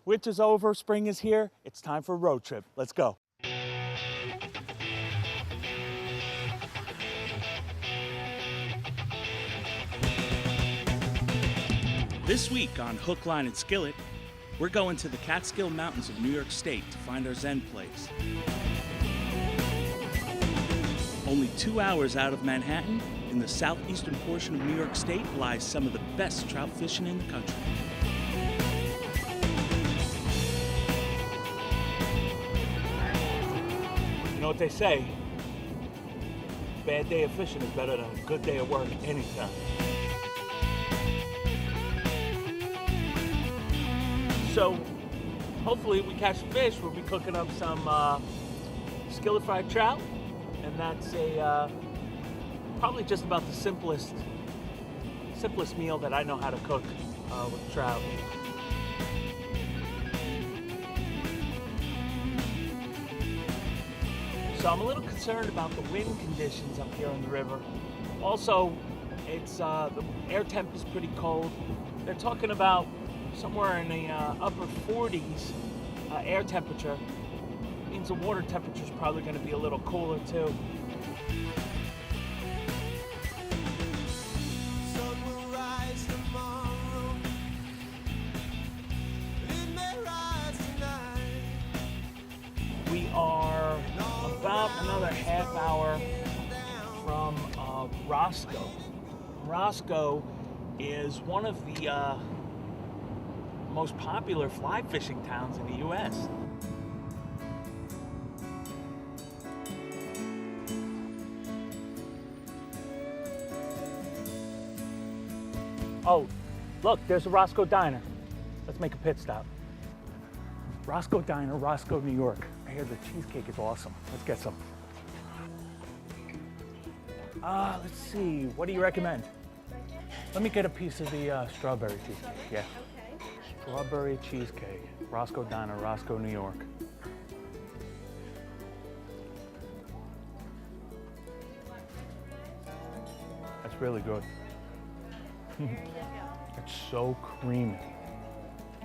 Winter's over, spring is here. It's time for a road trip. Let's go. This week on Hook, Line, and Skillet, we're going to the Catskill Mountains of New York State to find our Zen place. Only 2 hours out of Manhattan, in the southeastern portion of New York State, lies some of the best trout fishing in the country. You know what they say? A bad day of fishing is better than a good day of work anytime. So, hopefully we catch some fish. We'll be cooking up some skillet fried trout, and that's probably just about the simplest meal that I know how to cook with trout. So I'm a little concerned about the wind conditions up here on the river. Also, it's the air temp is pretty cold. They're talking about somewhere in the upper 40s air temperature. Means the water temperature is probably going to be a little cooler too. We are about another half hour from Roscoe. Roscoe is one of the most popular fly fishing towns in the U.S. Oh, look, there's a Roscoe Diner. Let's make a pit stop. Roscoe Diner, Roscoe, New York. I hear the cheesecake is awesome. Let's get some. Let's see, what do you recommend? Let me get a piece of the strawberry cheesecake, yeah. Strawberry cheesecake, Roscoe Diner, Roscoe, New York. That's really good. It's so creamy.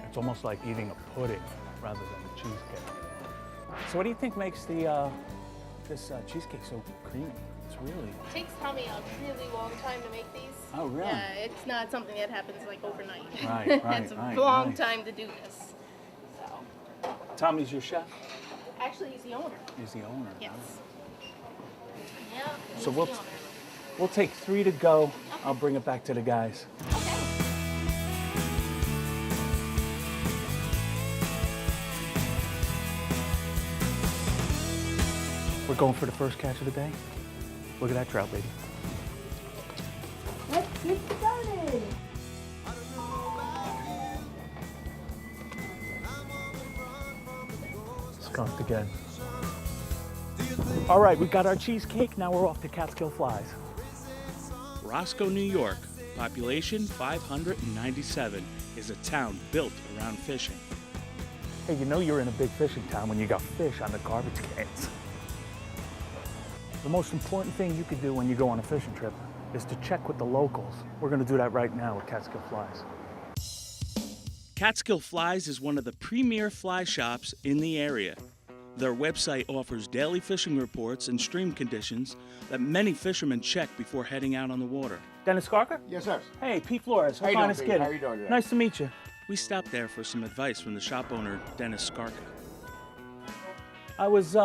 It's almost like eating a pudding rather than a cheesecake. So what do you think makes the this cheesecake so creamy? It's really... It takes Tommy a really long time to make these. Oh, really? Yeah, it's not something that happens like overnight. Right, It's a long time to do this. So. Tommy's your chef? Actually, he's the owner. He's the owner. Yes. Oh. Yeah. So we'll take 3 to go. Okay. I'll bring it back to the guys. Okay. We're going for the first catch of the day. Look at that trout, baby. Let's get started. Skunked again. All right, we got our cheesecake. Now we're off to Catskill Flies. Roscoe, New York, population 597, is a town built around fishing. Hey, you know you're in a big fishing town when you got fish on the garbage cans. The most important thing you could do when you go on a fishing trip is to check with the locals. We're going to do that right now with Catskill Flies. Catskill Flies is one of the premier fly shops in the area. Their website offers daily fishing reports and stream conditions that many fishermen check before heading out on the water. Dennis Skarka? Yes, sir. Hey, Pete Flores. How you doing, Pete? How you doing today? Nice to meet you. We stopped there for some advice from the shop owner, Dennis Skarka. I was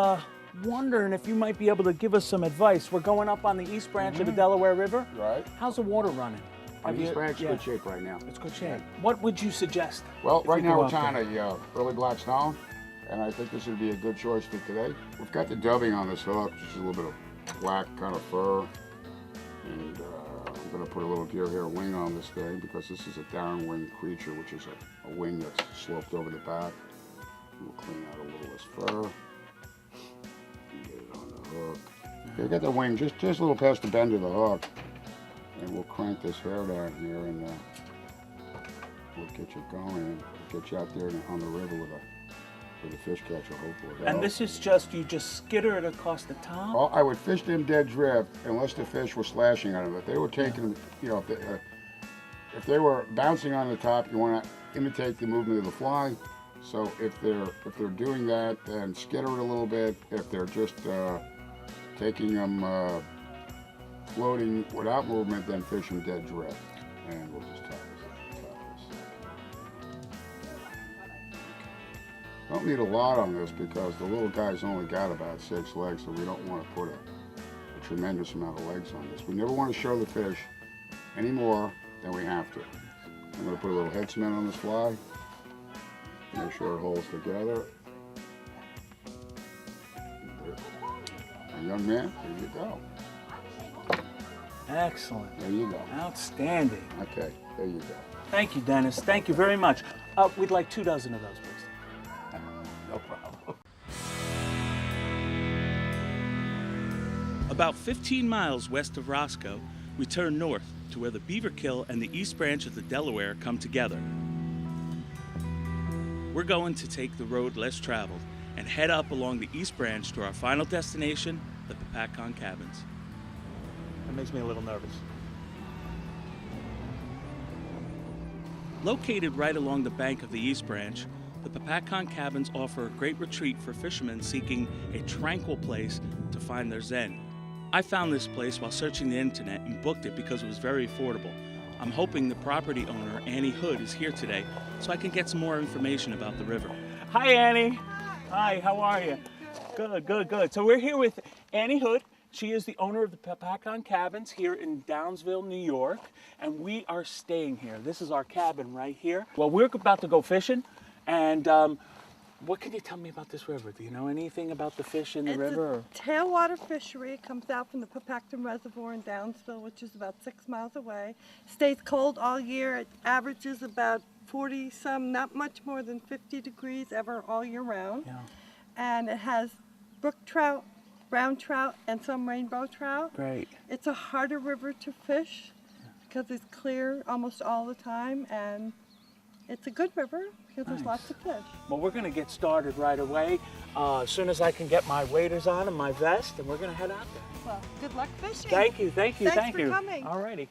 wondering if you might be able to give us some advice. We're going up on the East Branch of the Delaware River. Right. How's the water running? On East Branch, good shape right now. It's good shape. What would you suggest? Well, right now we're tying a early black snow, and I think this would be a good choice for today. We've got the dubbing on this hook, which is a little bit of black kind of fur, and I'm going to put a little deer hair wing on this thing because this is a downwing creature, which is a wing that's sloped over the back. We'll clean out a little of this fur. Get it on the hook. Okay, get the wing just a little past the bend of the hook, and we'll crank this hair down here, and we'll get you going, and get you out there on the river with a fish catcher, hopefully. And this is just, you just skitter it across the top? Well, I would fish them dead drift unless the fish were slashing on them. If they were taking, you know, if they were bouncing on the top, you want to imitate the movement of the fly. So if they're doing that, then skitter it a little bit. If they're just taking them floating without movement, then fish them dead drift. And we'll just top this. Don't need a lot on this because the little guy's only got about 6 legs, so we don't want to put a tremendous amount of legs on this. We never want to show the fish any more than we have to. I'm going to put a little head cement on this fly. Make sure it holds together. And young man, there you go. Excellent. There you go. Outstanding. Okay, there you go. Thank you, Dennis. Thank you very much. We'd like 2 dozen of those, please. No problem. About 15 miles west of Roscoe, we turn north to where the Beaverkill and the East Branch of the Delaware come together. We're going to take the road less traveled and head up along the East Branch to our final destination, the Papacon Cabins. That makes me a little nervous. Located right along the bank of the East Branch, the Papacon Cabins offer a great retreat for fishermen seeking a tranquil place to find their zen. I found this place while searching the internet and booked it because it was very affordable. I'm hoping the property owner, Annie Hood, is here today so I can get some more information about the river. Hi, Annie. Hi, how are you? Good. So we're here with Annie Hood. She is the owner of the Papacon Cabins here in Downsville, New York, and we are staying here. This is our cabin right here. Well, we're about to go fishing, and what can you tell me about this river? Do you know anything about the fish in the river? It's a tailwater fishery. It comes out from the Papacon Reservoir in Downsville, which is about 6 miles away. Stays cold all year. It averages about 40-some, not much more than 50 degrees ever all year round. Yeah. And it has brook trout, brown trout, and some rainbow trout. Great. It's a harder river to fish because it's clear almost all the time, and it's a good river because there's lots of fish. Well, we're going to get started right away as soon as I can get my waders on and my vest, and we're going to head out there. Well, good luck fishing. Thank you. Thanks for coming. All righty.